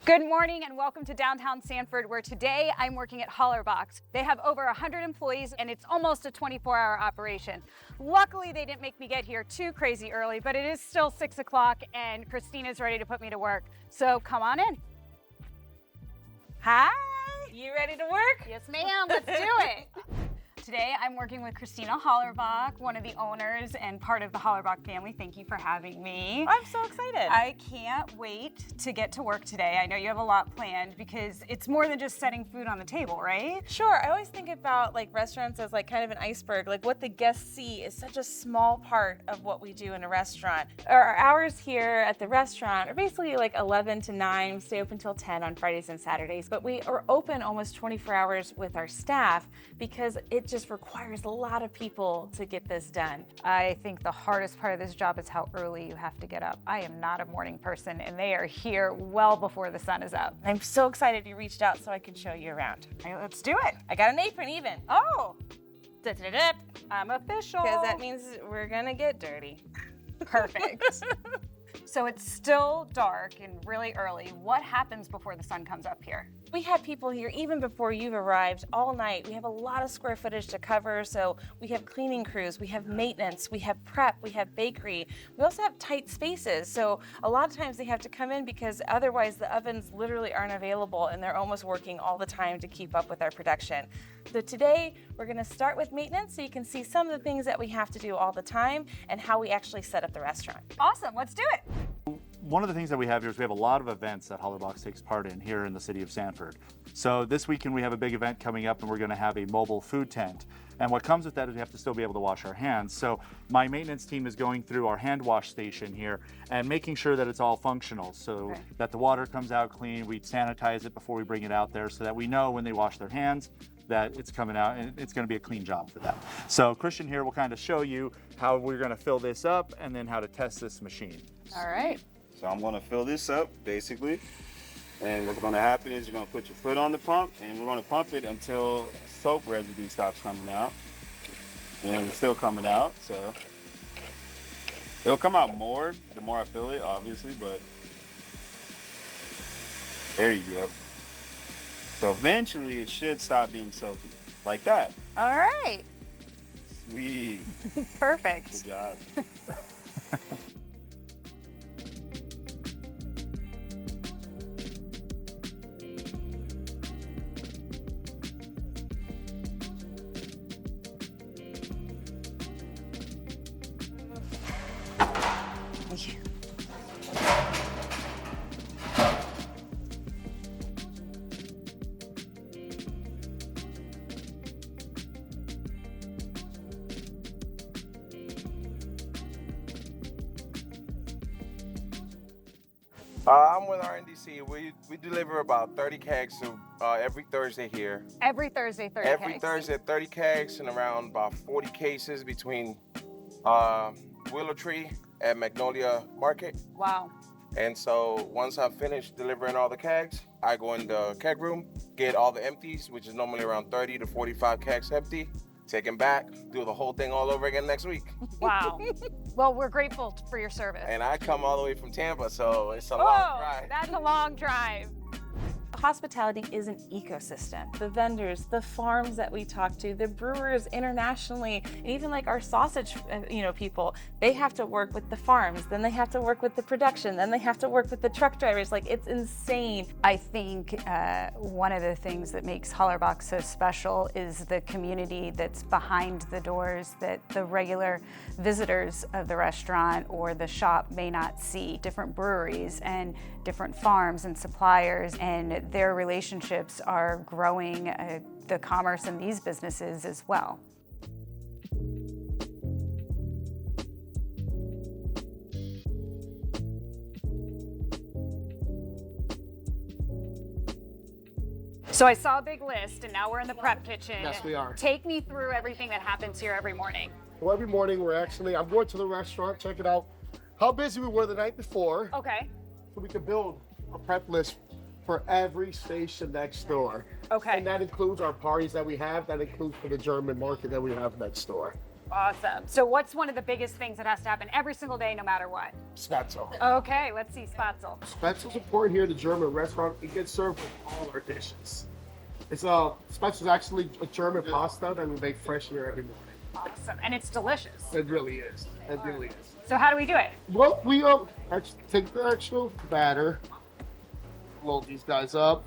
Good morning and welcome to downtown Sanford, where today I'm working at Hollerbach. They have over 100 employees and it's almost a 24-hour operation. Luckily, they didn't make me get here too crazy early, but it is still 6 o'clock and Christina's ready to put me to work. So come on in. Hi. You ready to work? Yes, ma'am. Let's do it. Today I'm working with Christina Hollerbach, one of the owners and part of the Hollerbach family. Thank you for having me. I'm so excited. I can't wait to get to work today. I know you have a lot planned because it's more than just setting food on the table, right? Sure. I always think about restaurants as kind of an iceberg. What the guests see is such a small part of what we do in a restaurant. Our hours here at the restaurant are basically 11 to 9. We stay open till 10 on Fridays and Saturdays, but we are open almost 24 hours with our staff because it just requires a lot of people to get this done. I think the hardest part of this job is how early you have to get up. I am not a morning person and they are here well before the sun is up. I'm so excited you reached out so I can show you around. Okay, let's do it. I got an apron even. Oh, Da-da-da-da. I'm official. Because that means we're gonna get dirty. Perfect. So it's still dark and really early. What happens before the sun comes up here? We have people here even before you've arrived all night. We have a lot of square footage to cover, so we have cleaning crews, we have maintenance, we have prep, we have bakery. We also have tight spaces, so a lot of times they have to come in because otherwise the ovens literally aren't available and they're almost working all the time to keep up with our production. So today we're gonna start with maintenance so you can see some of the things that we have to do all the time and how we actually set up the restaurant. Awesome, let's do it. One of the things that we have here is we have a lot of events that Hollerbach takes part in here in the city of Sanford. So this weekend we have a big event coming up and we're going to have a mobile food tent. And what comes with that is we have to still be able to wash our hands. So my maintenance team is going through our hand wash station here and making sure that it's all functional so that the water comes out clean. We sanitize it before we bring it out there so that we know when they wash their hands that it's coming out and it's going to be a clean job for them. So Christian here will kind of show you how we're going to fill this up and then how to test this machine. All right. So I'm gonna fill this up, basically. And what's gonna happen is you're gonna put your foot on the pump and we're gonna pump it until soap residue stops coming out. And it's still coming out, so. It'll come out more, the more I fill it, obviously, but. There you go. So eventually it should stop being soapy, like that. All right. Sweet. Perfect. Good job. I'm with our NDC. We deliver about 30 kegs every Thursday here. Every Thursday, 30 Every kegs. Thursday, 30 kegs and around about 40 cases between Willow Tree and Magnolia Market. Wow. And so once I've finished delivering all the kegs, I go in the keg room, get all the empties, which is normally around 30 to 45 kegs empty, take them back, do the whole thing all over again next week. Wow. Well, we're grateful for your service. And I come all the way from Tampa, so it's a long Whoa, drive. that's a long drive. Hospitality is an ecosystem. The vendors, the farms that we talk to, the brewers internationally, and even our sausage, people, they have to work with the farms, then they have to work with the production, then they have to work with the truck drivers. It's insane. I think one of the things that makes Hollerbach so special is the community that's behind the doors that the regular visitors of the restaurant or the shop may not see. Different breweries and different farms and suppliers, and their relationships are growing the commerce in these businesses as well. So I saw a big list and now we're in the prep kitchen. Yes, we are. Take me through everything that happens here every morning. Well, every morning I'm going to the restaurant, checking out how busy we were the night before. Okay. So we can build a prep list for every station next door. Okay. And that includes our parties that we have, that includes for the German market that we have next door. Awesome. So what's one of the biggest things that has to happen every single day, no matter what? Spatzel. Okay, let's see spatzel. Spatzel's important here at the German restaurant. It gets served with all our dishes. Spatzel's actually a German pasta that we make fresh here every morning. Awesome, and it's delicious. It really is. It really is. So how do we do it? Well, we actually take the actual batter, load these guys up.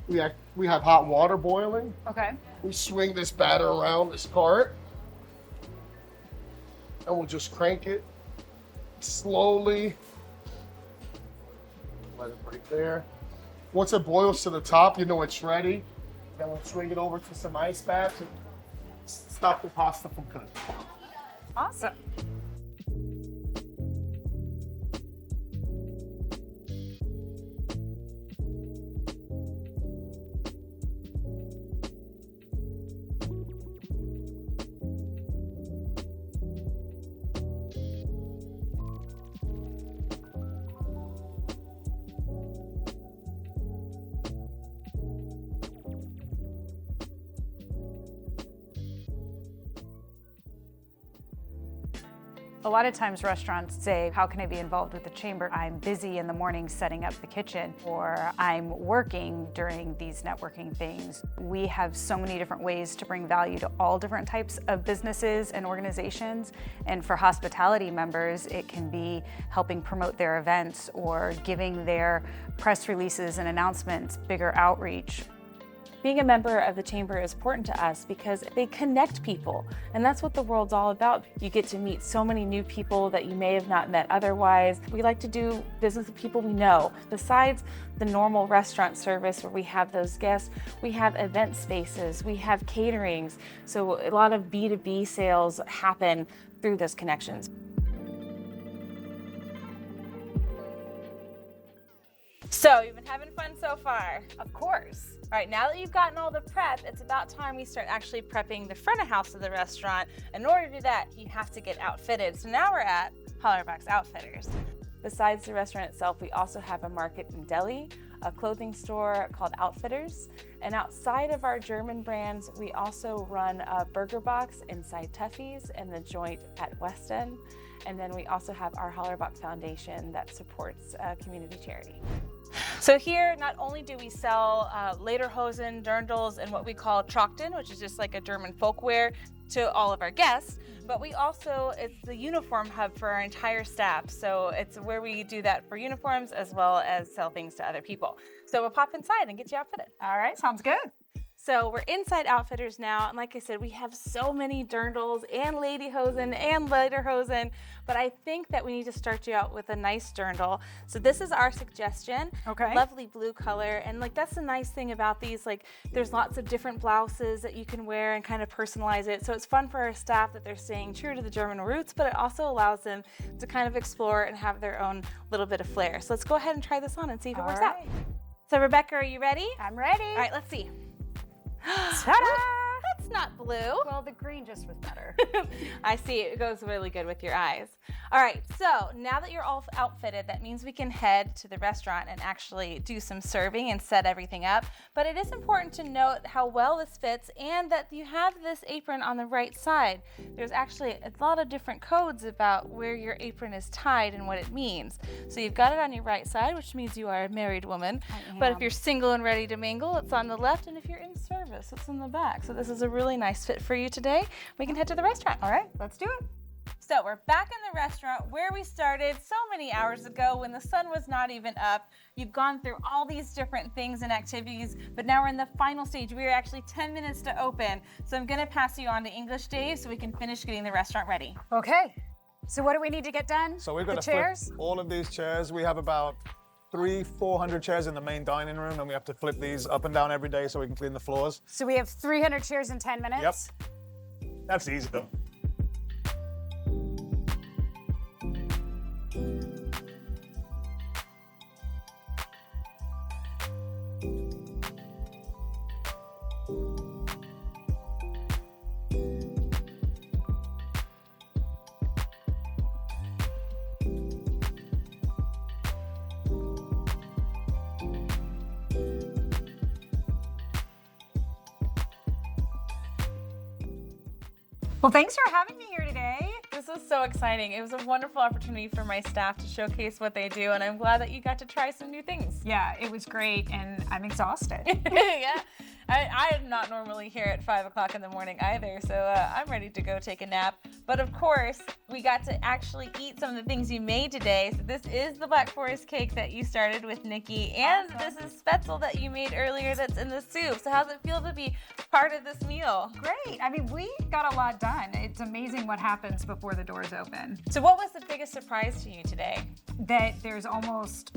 We have hot water boiling. Okay. We swing this batter around this cart, and we'll just crank it slowly. Let it right there. Once it boils to the top, you know it's ready. Then we'll swing it over to some ice baths and stop the pasta from cooking. Awesome. A lot of times restaurants say, how can I be involved with the chamber? I'm busy in the morning setting up the kitchen, or I'm working during these networking things. We have so many different ways to bring value to all different types of businesses and organizations. And for hospitality members, it can be helping promote their events or giving their press releases and announcements bigger outreach. Being a member of the Chamber is important to us because they connect people, and that's what the world's all about. You get to meet so many new people that you may have not met otherwise. We like to do business with people we know. Besides the normal restaurant service where we have those guests, we have event spaces, we have caterings, so a lot of B2B sales happen through those connections. So, you've been having fun so far? Of course. All right, now that you've gotten all the prep, it's about time we start actually prepping the front of house of the restaurant. In order to do that, you have to get outfitted. So now we're at Hollerbach's Outfitters. Besides the restaurant itself, we also have a market and deli, a clothing store called Outfitters, and outside of our German brands, we also run a burger box inside Tuffy's and the joint at West End. And then we also have our Hollerbach Foundation that supports a community charity. So here, not only do we sell lederhosen, dirndls, and what we call Trachten, which is just like a German folkwear, to all of our guests, but we also, it's the uniform hub for our entire staff. So it's where we do that for uniforms as well as sell things to other people. So we'll pop inside and get you outfitted. All right, sounds good. So we're inside Outfitters now, and like I said, we have so many dirndls and ladyhosen and lederhosen, but I think that we need to start you out with a nice dirndl. So this is our suggestion. Okay. Lovely blue color, and like that's the nice thing about these, like there's lots of different blouses that you can wear and kind of personalize it. So it's fun for our staff that they're staying true to the German roots, but it also allows them to kind of explore and have their own little bit of flair. So let's go ahead and try this on and see if it works out. So Rebekah, are you ready? I'm ready. All right, let's see. Ta-da! That's not blue. Well, the green just was better. I see, it goes really good with your eyes. All right, so now that you're all outfitted, that means we can head to the restaurant and actually do some serving and set everything up. But it is important to note how well this fits and that you have this apron on the right side. There's actually a lot of different codes about where your apron is tied and what it means. So you've got it on your right side, which means you are a married woman. But if you're single and ready to mingle, it's on the left, and if you're in service, it's in the back. So this is a really nice fit for you today. We can head to the restaurant. All right, let's do it. So we're back in the restaurant where we started so many hours ago when the sun was not even up. You've gone through all these different things and activities, but now we're in the final stage. We are actually 10 minutes to open. So I'm gonna pass you on to English Dave so we can finish getting the restaurant ready. Okay. So what do we need to get done? So we're going the to chairs? flip all of these chairs. We have about 300-400 chairs in the main dining room, and we have to flip these up and down every day so we can clean the floors. So we have 300 chairs in 10 minutes? Yep. That's easy though. Well, thanks for having me here today. so exciting. It was a wonderful opportunity for my staff to showcase what they do, and I'm glad that you got to try some new things. Yeah, it was great, and I'm exhausted. Yeah. I am not normally here at 5 o'clock in the morning either, so I'm ready to go take a nap. But of course, we got to actually eat some of the things you made today. So this is the Black Forest cake that you started with, Nikki, and this is spetzel that you made earlier that's in the soup. So how's it feel to be part of this meal? Great. I mean, we got a lot done. It's amazing what happens before the doors open. So what was the biggest surprise to you today? That there's almost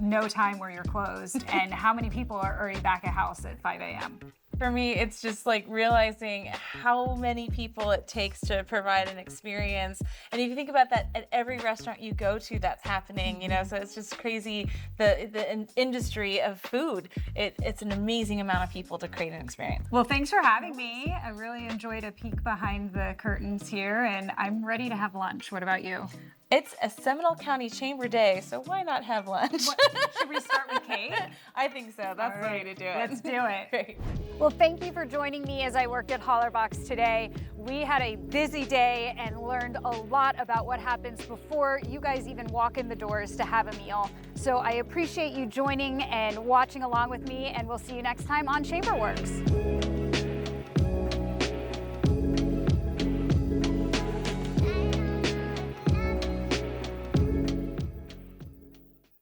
no time where you're closed, and how many people are already back at house at 5 a.m. For me, it's just like realizing how many people it takes to provide an experience. And if you think about that, at every restaurant you go to, that's happening, you know, so it's just crazy. The industry of food, it's an amazing amount of people to create an experience. Well, thanks for having me. I really enjoyed a peek behind the curtains here, and I'm ready to have lunch. What about you? It's a Seminole County Chamber Day, so why not have lunch? Should we start with cake? I think so. That's the way to do it. Let's do it. Great. Well, thank you for joining me as I worked at Hollerbach today. We had a busy day and learned a lot about what happens before you guys even walk in the doors to have a meal. So I appreciate you joining and watching along with me, and we'll see you next time on ChamberWorks.